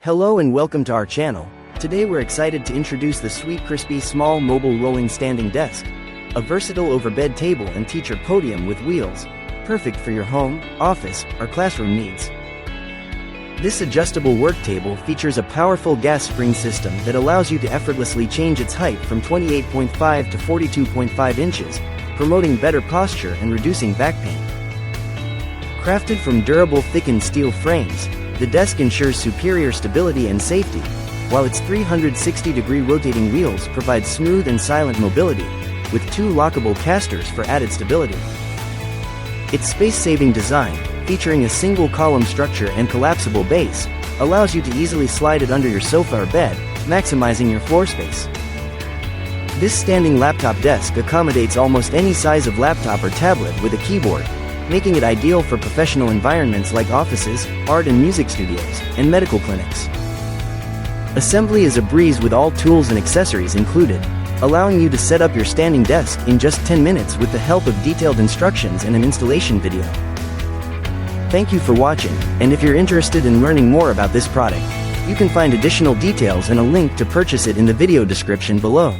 Hello and welcome to our channel. Today we're excited to introduce the Sweetcrispy Small Mobile Rolling Standing Desk, a versatile overbed table and teacher podium with wheels, perfect for your home, office, or classroom needs. This adjustable work table features a powerful gas spring system that allows you to effortlessly change its height from 28.5 to 42.5 inches, promoting better posture and reducing back pain. Crafted from durable thickened steel frames, the desk ensures superior stability and safety, while its 360-degree rotating wheels provide smooth and silent mobility, with two lockable casters for added stability. Its space-saving design, featuring a single-column structure and collapsible base, allows you to easily slide it under your sofa or bed, maximizing your floor space. This standing laptop desk accommodates almost any size of laptop or tablet with a keyboard, making it ideal for professional environments like offices, art and music studios, and medical clinics. Assembly is a breeze with all tools and accessories included, allowing you to set up your standing desk in just 10 minutes with the help of detailed instructions and an installation video. Thank you for watching, and if you're interested in learning more about this product, you can find additional details and a link to purchase it in the video description below.